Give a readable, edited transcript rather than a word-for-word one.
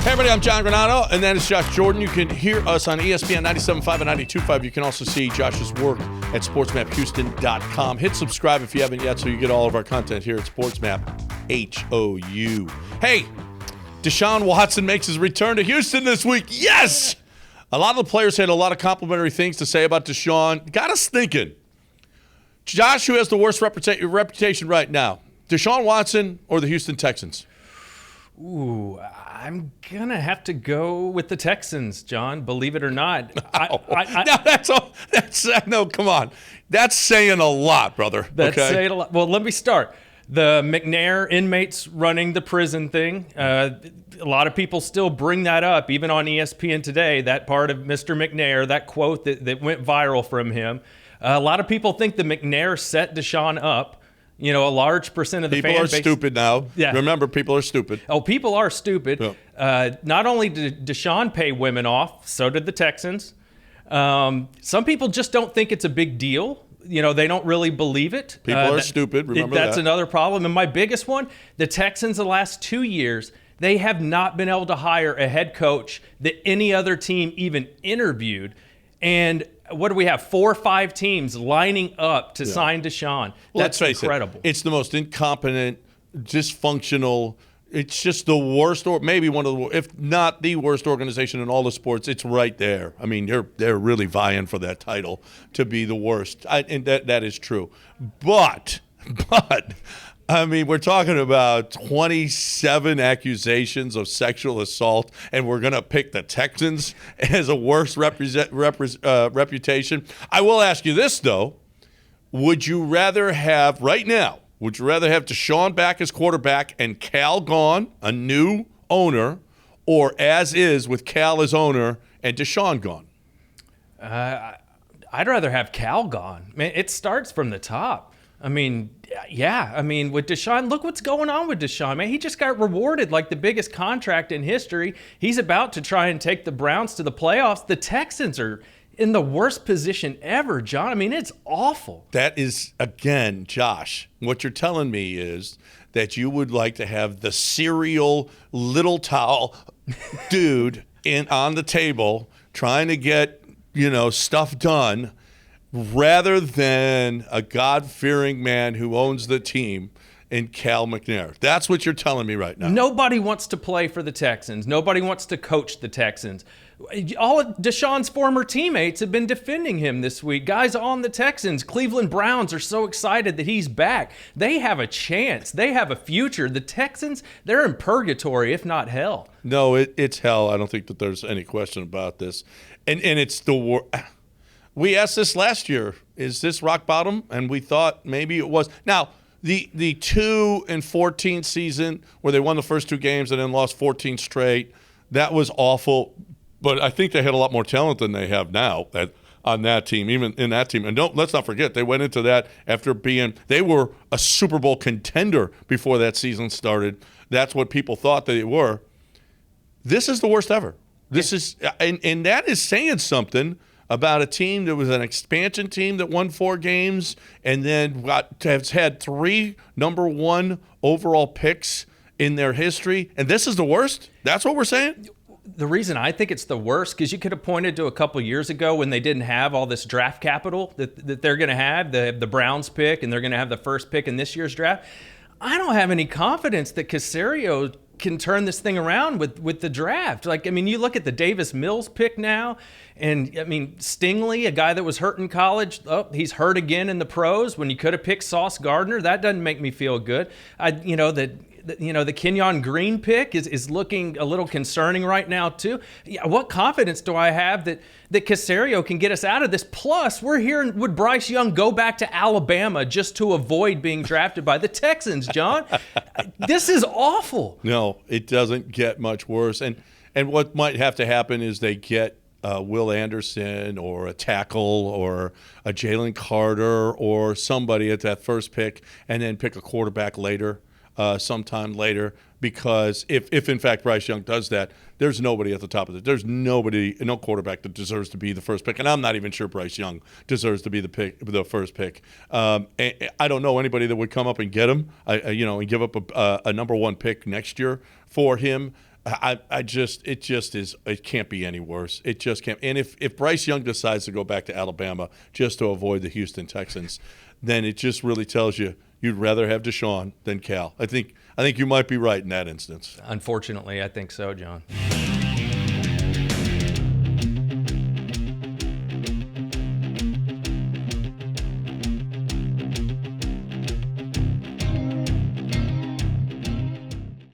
Hey everybody, I'm John Granado, and that is Josh Jordan. You can hear us on ESPN 97.5 and 92.5. You can also see Josh's work at sportsmaphouston.com. Hit subscribe if you haven't yet so you get all of our content here at SportsMap HOU. Hey, Deshaun Watson makes his return to Houston this week. Yes! A lot of the players had a lot of complimentary things to say about Deshaun. Got us thinking. Josh, who has the worst reputation right now, Deshaun Watson or the Houston Texans? Ooh, I'm going to have to go with the Texans, John, believe it or not. No, come on. That's saying a lot, brother. That's saying a lot. Well, let me start. The McNair inmates running the prison thing, a lot of people still bring that up, even on ESPN today, that part of Mr. McNair, that quote that went viral from him. A lot of people think the McNair set Deshaun up. You know, a large percent of the fan base. People are stupid now. Yeah. Remember, people are stupid. Oh, people are stupid. Yeah. Not only did Deshaun pay women off, so did the Texans. Some people just don't think it's a big deal. You know, they don't really believe it. People are stupid. Remember that's another problem. And my biggest one, the Texans the last 2 years, they have not been able to hire a head coach that any other team even interviewed. And what do we have? 4 or 5 teams lining up to sign Deshaun. That's incredible. It's the most incompetent, dysfunctional. It's just the worst, or maybe one of the, if not the worst organization in all the sports. It's right there. I mean, they're really vying for that title to be the worst, and that is true. But I mean, we're talking about 27 accusations of sexual assault, and we're going to pick the Texans as a worse reputation. I will ask you this, though. Would you rather have, right now, would you rather have Deshaun back as quarterback and Cal gone, a new owner, or as is with Cal as owner and Deshaun gone? I'd rather have Cal gone. Man, it starts from the top. I mean, yeah. I mean, with Deshaun, look what's going on with Deshaun, man. He just got rewarded like the biggest contract in history. He's about to try and take the Browns to the playoffs. The Texans are in the worst position ever, John. I mean, it's awful. That is, again, Josh, what you're telling me is that you would like to have the serial little towel dude on the table trying to get, stuff done, rather than a God-fearing man who owns the team in Cal McNair. That's what you're telling me right now. Nobody wants to play for the Texans. Nobody wants to coach the Texans. All of Deshaun's former teammates have been defending him this week. Guys on the Texans, Cleveland Browns are so excited that he's back. They have a chance. They have a future. The Texans, they're in purgatory, if not hell. No, it's hell. I don't think that there's any question about this. And it's the war. We asked this last year, is this rock bottom? And we thought maybe it was. Now, the 2-14 season where they won the first 2 games and then lost 14 straight, that was awful. But I think they had a lot more talent than they have now on that team, even in that team. And let's not forget, they went into that after they were a Super Bowl contender before that season started. That's what people thought they were. This is the worst ever. And that is saying something about a team that was an expansion team that won 4 games and then has had 3 number 1 overall picks in their history. And this is the worst? That's what we're saying? The reason I think it's the worst, because you could have pointed to a couple years ago when they didn't have all this draft capital that they're going to have, the Browns pick, and they're going to have the first pick in this year's draft. I don't have any confidence that Caserio can turn this thing around with the draft. You look at the Davis Mills pick now, and Stingley, a guy that was hurt in college, he's hurt again in the pros when you could have picked Sauce Gardner. That doesn't make me feel good. The Kenyon Green pick is looking a little concerning right now too. What confidence do I have that Caserio can get us out of this? Plus, we're hearing, would Bryce Young go back to Alabama just to avoid being drafted by the Texans, John? This is awful. No, it doesn't get much worse. And what might have to happen is they get Will Anderson or a tackle or a Jalen Carter or somebody at that first pick and then pick a quarterback later. Sometime later, because if in fact Bryce Young does that, there's nobody at the top of it. There's no quarterback that deserves to be the first pick, and I'm not even sure Bryce Young deserves to be the first pick. I don't know anybody that would come up and get him, and give up a number 1 pick next year for him. It can't be any worse. It just can't. And if Bryce Young decides to go back to Alabama just to avoid the Houston Texans, then it just really tells you you'd rather have Deshaun than Cal. I think you might be right in that instance. Unfortunately, I think so, John.